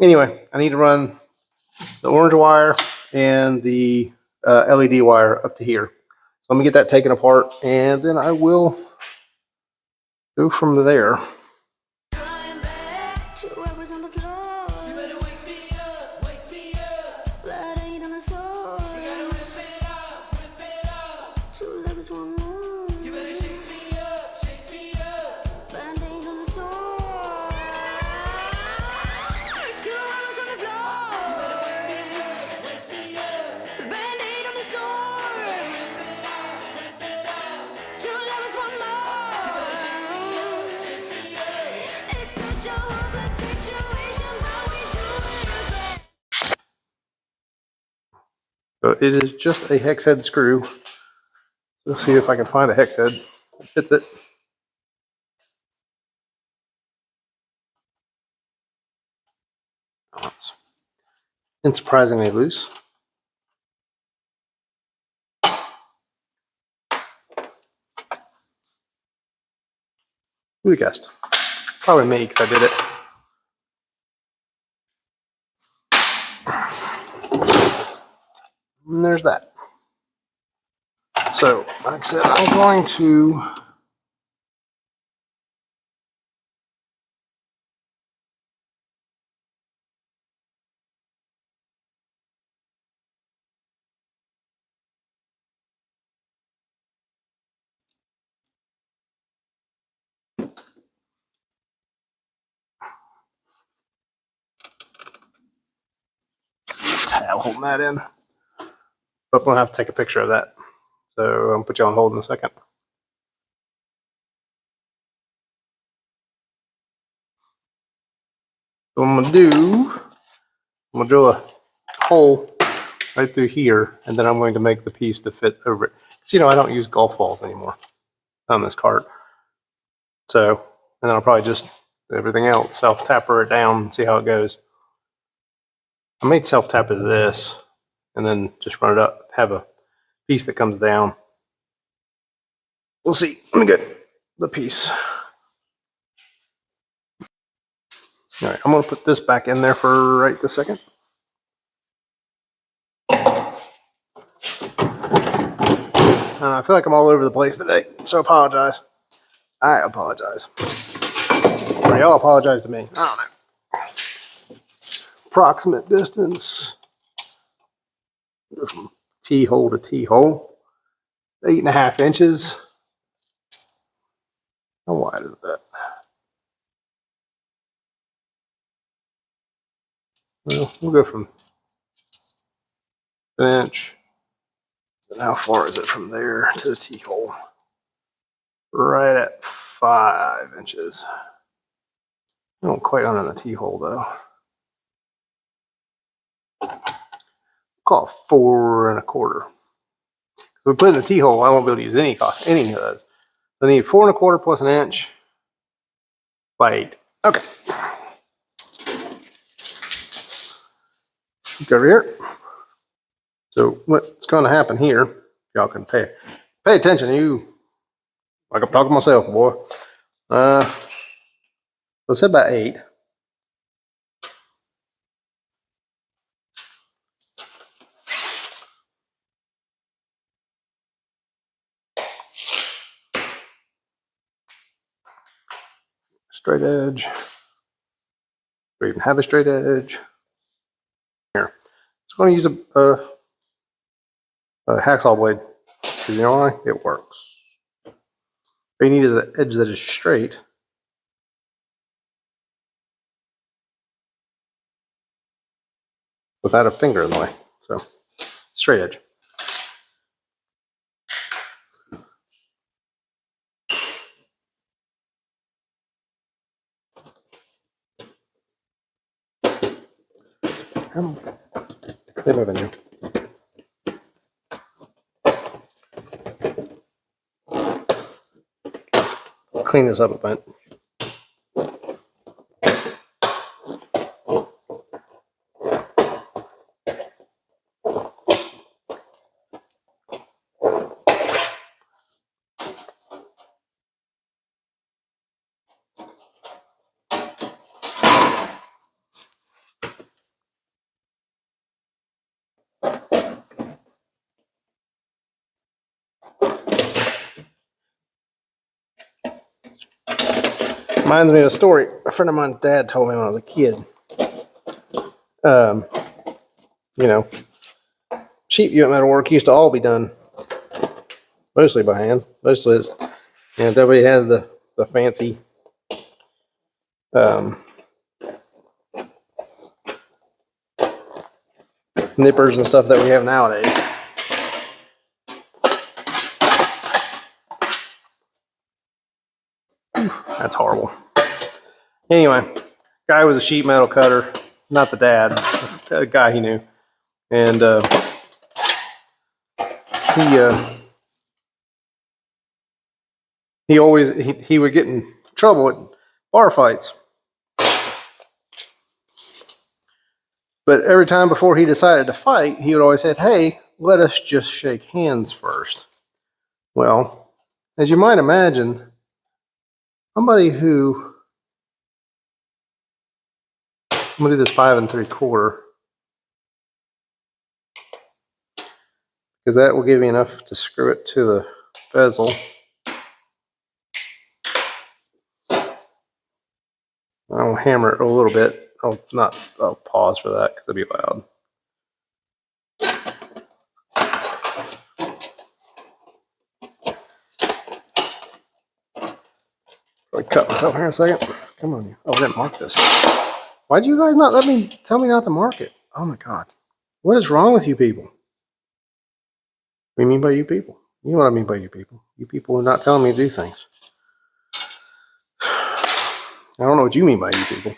Anyway, I need to run the orange wire and the LED wire up to here. So let me get that taken apart, and then I will go from there. So it is just a hex head screw. Let's see if I can find a hex head that fits it. Oh, it's surprisingly loose. Who guessed? Probably me, because I did it. And there's that. So, like I said, I'm going to holding that in. But I'm going to have to take a picture of that. So I'm going to put you on hold in a second. So what I'm going to do, I'm going to drill a hole right through here, and then I'm going to make the piece to fit over it. Because, I don't use golf balls anymore on this cart. So, and then I'll probably just, everything else, self-tapper it down and see how it goes. I made self-tapper this, and then just run it up, have a piece that comes down. We'll see. Let me get the piece. All right, I'm going to put this back in there for right this second. I feel like I'm all over the place today, so apologize. I apologize. Or y'all apologize to me. I don't know. Approximate distance. Go from T-hole to T-hole. 8.5 inches. How wide is that? Well, we'll go from an inch. And how far is it from there to the T-hole? Right at 5 inches. I don't quite under the T-hole though. Call it 4 1/4. So we put in the T-hole, I won't be able to use any of those. So I need 4 1/4 plus an inch by 8. Okay. Look over here. So what's going to happen here? Y'all can pay attention. Like I'm talking to myself, boy. Let's say about 8. Straight edge. We even have a straight edge. Here. It's going to use a hacksaw blade. Because you know why? It works. What you need is an edge that is straight. Without a finger in the way. So, straight edge. They move in here. Clean this up a bit. Reminds me of a story a friend of mine's dad told me when I was a kid. You know, sheep metal work used to all be done mostly by hand. Mostly it's, nobody has the fancy nippers and stuff that we have nowadays. That's horrible. Anyway, guy was a sheet metal cutter, not the dad, the guy he knew, and he would get in trouble at bar fights. But every time before he decided to fight, he would always say, "Hey, let us just shake hands first." Well, as you might imagine, somebody who, I'm gonna do this 5 3/4 because that will give you enough to screw it to the bezel. I'll hammer it a little bit. I'll pause for that because it'll be loud. I'll cut myself here in a second. Come on. Oh, I didn't mark this. Why'd you guys not tell me not to mark it? Oh my God. What is wrong with you people? What do you mean by you people? You know what I mean by you people. You people are not telling me to do things. I don't know what you mean by you people.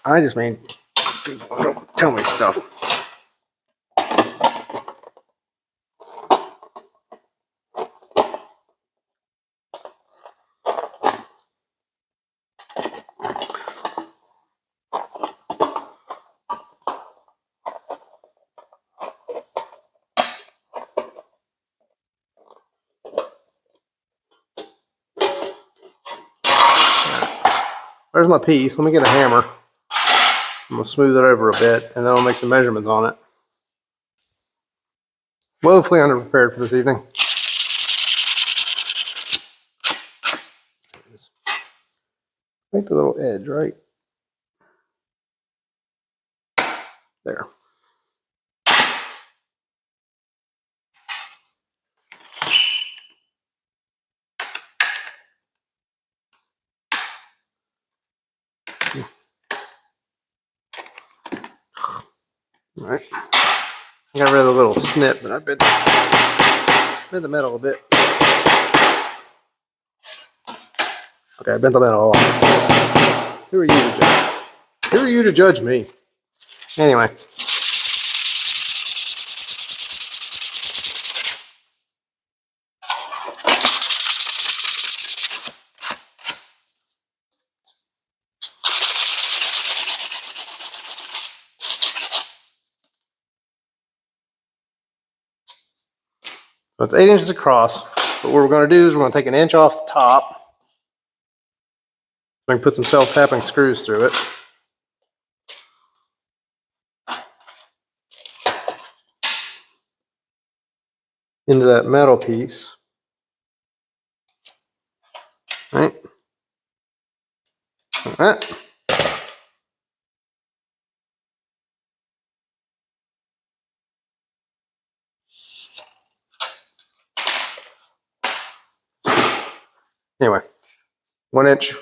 I just mean people don't tell me stuff. There's my piece. Let me get a hammer. I'm going to smooth it over a bit, and then I'll make some measurements on it. Woefully underprepared for this evening. Make the little edge right there. All right. I got rid of the little snip, but I bent the metal a bit. Okay, I bent the metal a lot. Who are you to judge? Who are you to judge me? Anyway. So it's 8 inches across. But what we're going to do is we're going to take an inch off the top. So I can put some self-tapping screws through it. Into that metal piece. All right. All right. Anyway, 1 inch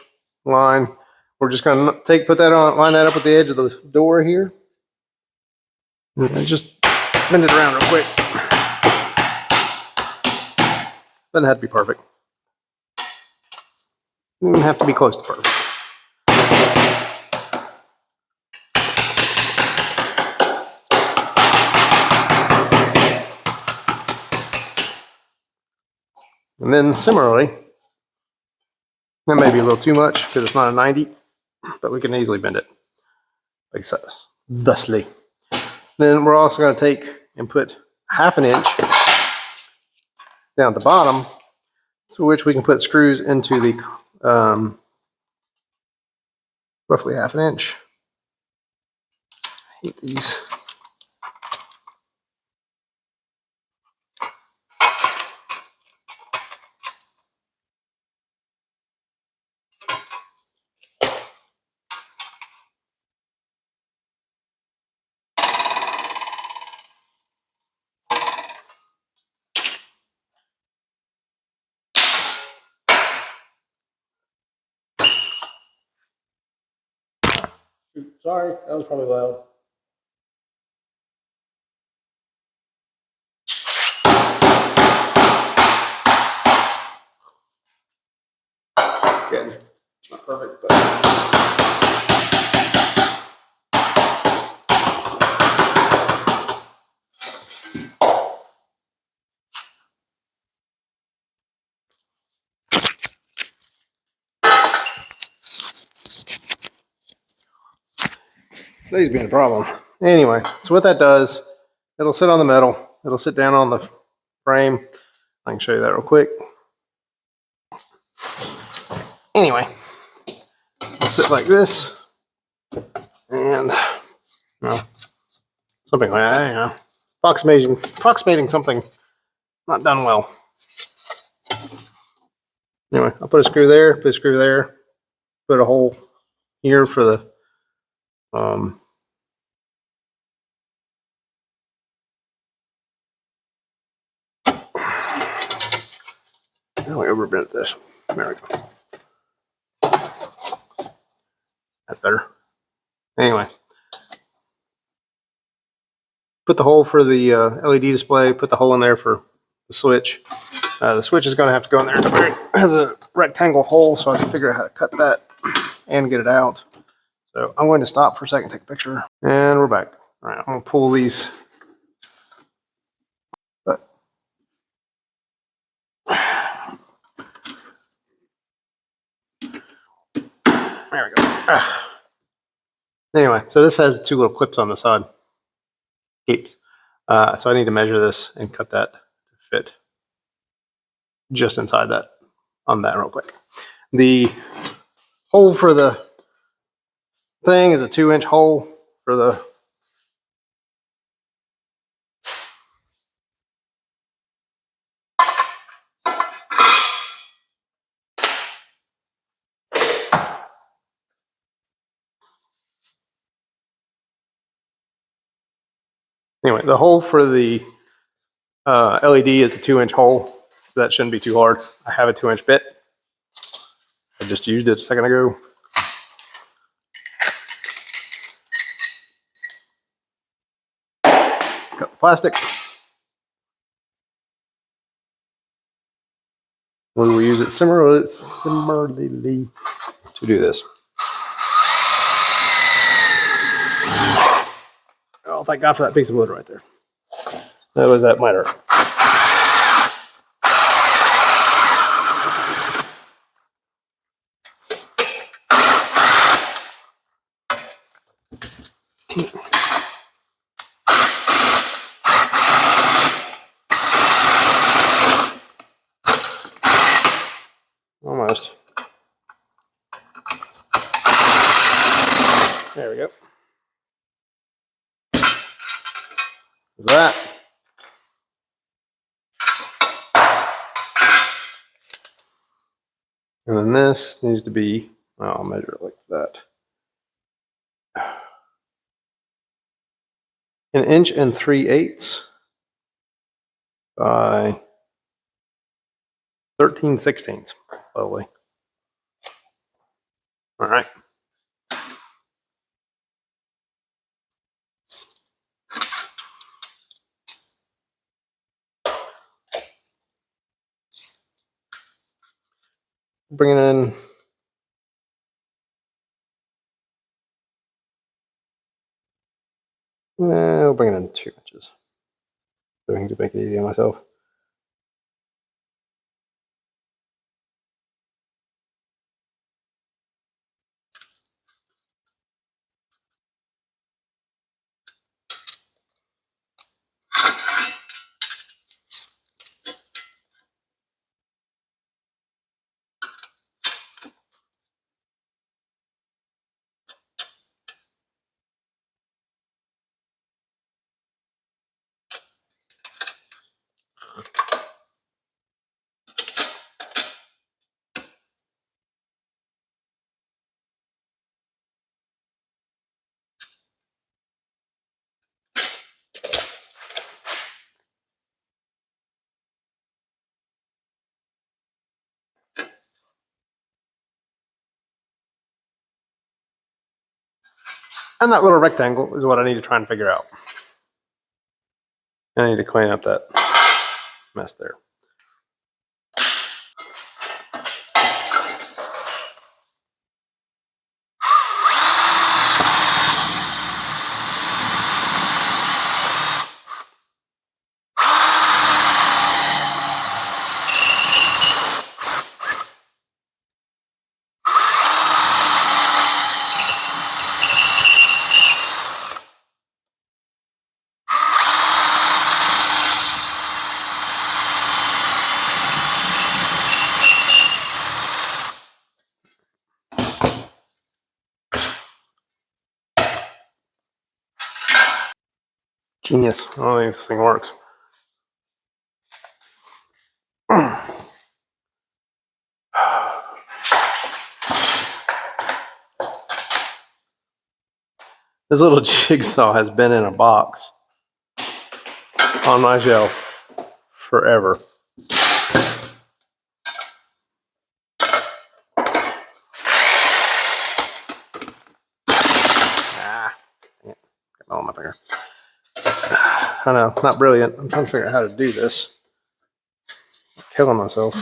line. We're just going to put that on, line that up with the edge of the door here. And just bend it around real quick. Doesn't have to be perfect. Doesn't have to be close to perfect. And then similarly, that may be a little too much because it's not a 90, but we can easily bend it like so, thusly. Then we're also going to take and put 1/2 inch down at the bottom, to which we can put screws into the roughly 1/2 inch. I hate these. Sorry, that was probably loud. Again, not perfect, but these being a problem. Anyway, so what that does, it'll sit on the metal. It'll sit down on the frame. I can show you that real quick. Anyway, it'll sit like this, and something like that. You know, approximating something not done well. Anyway, I'll put a screw there, put a screw there, put a hole here for the now we overbent this. There we go. That's better. Anyway, put the hole for the LED display, put the hole in there for the switch. The switch is going to have to go in there. It has a rectangle hole, so I have to figure out how to cut that and get it out. So I'm going to stop for a second, take a picture, and we're back. All right, I'm going to pull these. There we go. Anyway, so this has two little clips on the side. Keeps. So I need to measure this and cut that to fit just inside that on that real quick. The hole for the thing is a 2-inch hole for the anyway, the hole for the LED is a 2-inch hole, so that shouldn't be too hard. I have a 2-inch bit. I just used it a second ago. Cut the plastic. We will use it similarly to do this. Oh, thank God for that piece of wood right there. Otherwise, that might hurt. Almost. There we go. That. And then this needs to be, I'll measure it like that. 1 3/8 by 13/16, probably. All right. Bring it in. We'll bring it in 2 inches. So I can make it easy on myself. And that little rectangle is what I need to try and figure out. I need to clean up that mess there. Genius. I don't think this thing works. This little jigsaw has been in a box on my shelf forever. Get all my finger. I know, not brilliant. I'm trying to figure out how to do this. I'm killing myself.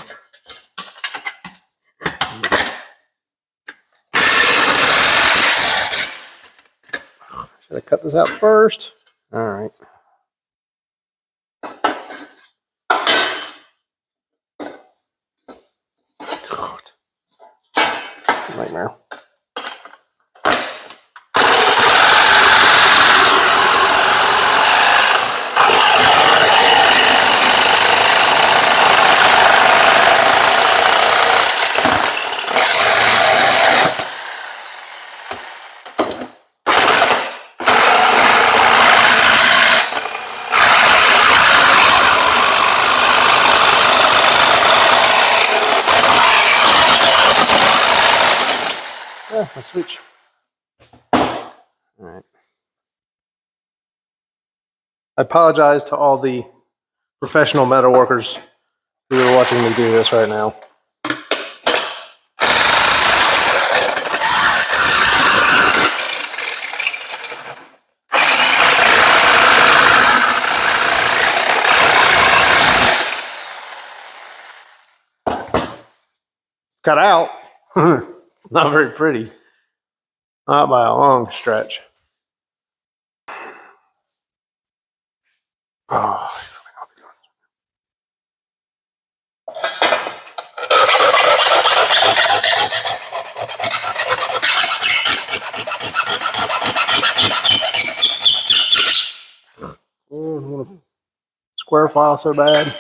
Should I cut this out first? All right. God. Nightmare. Yeah, I'll switch. All right. I apologize to all the professional metal workers who are watching me do this right now. Cut out. It's not very pretty. Not by a long stretch. Oh, I want a square file so bad.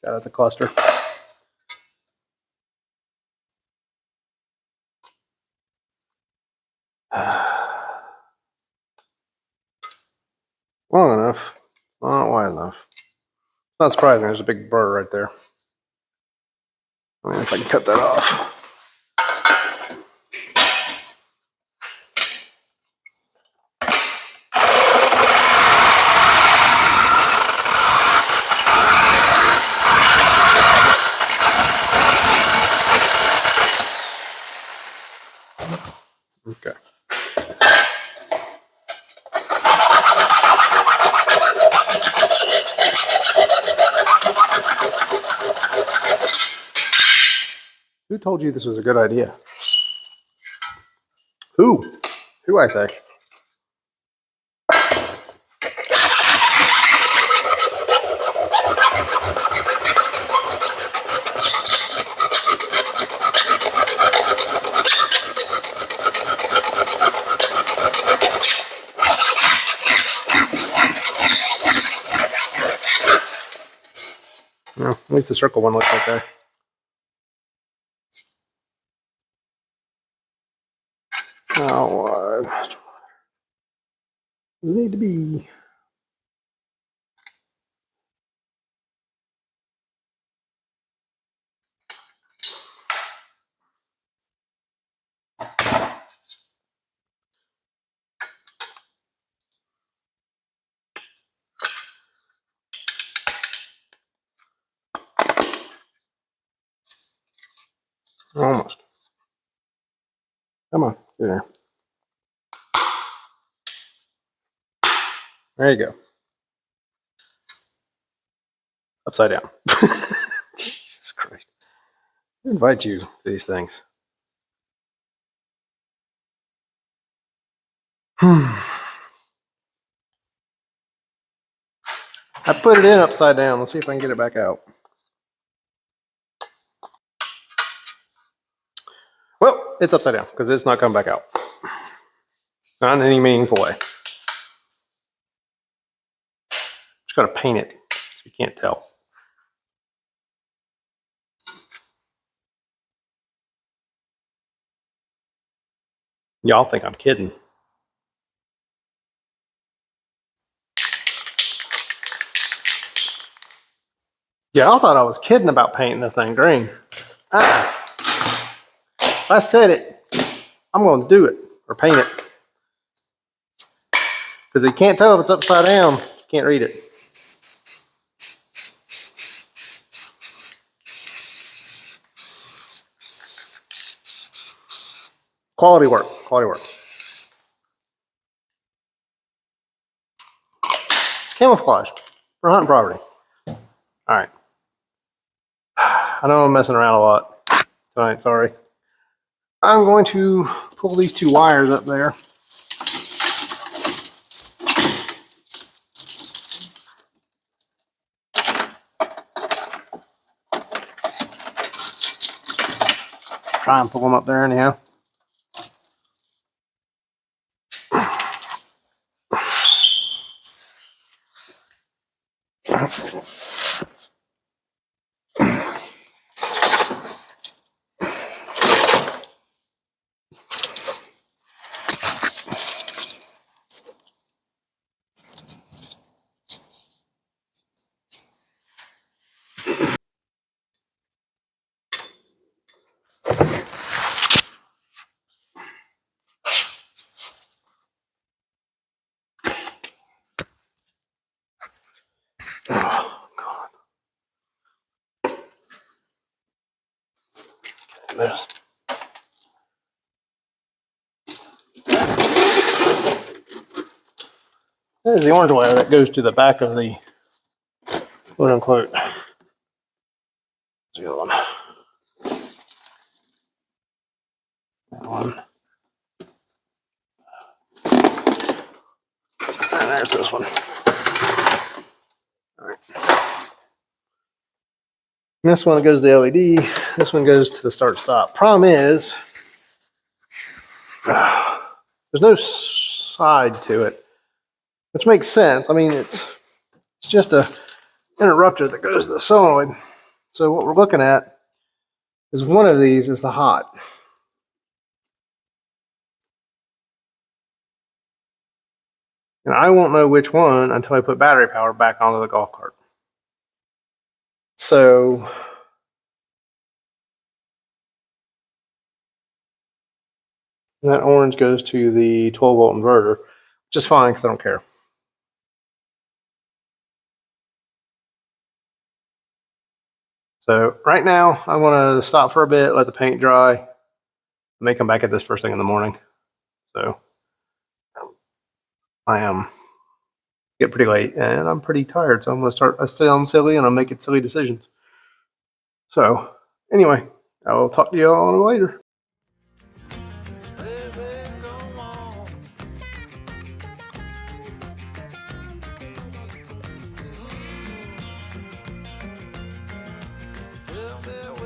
Got out the cluster. Long enough. It's not wide enough. It's not surprising. There's a big burr right there. I mean, if I can cut that off. Okay. Who told you this was a good idea? Who? Who, I say? Well, at least the circle one looks okay. Now, need to be. Almost. Come on, get there. There you go. Upside down. Jesus Christ. I invite you to these things. I put it in upside down. Let's see if I can get it back out. Well, it's upside down because it's not coming back out. Not in any meaningful way. Just got to paint it so you can't tell. Y'all think I'm kidding. Y'all thought I was kidding about painting the thing green. I said it. I'm going to do it or paint it. Because you can't tell if it's upside down. You can't read it. Quality work. Quality work. It's camouflage for hunting property. All right. I know I'm messing around a lot tonight. Sorry. I'm going to pull these two wires up there. Try and pull them up there anyhow. Oh, God. There's. There's the orange wire that goes to the back of the quote unquote. The other one. That one. And there's this one. All right. And this one goes to the LED. This one goes to the start stop. Problem is, there's no side to it, which makes sense. I mean, it's just a interrupter that goes to the solenoid. So what we're looking at is one of these is the hot. And I won't know which one until I put battery power back onto the golf cart. So that orange goes to the 12-volt inverter, which is fine because I don't care. So right now, I want to stop for a bit, let the paint dry. I may come back at this first thing in the morning. So I am getting pretty late and I'm pretty tired. So I'm going to start sounding silly and I'm making silly decisions. So anyway, I'll talk to you all later. Tell me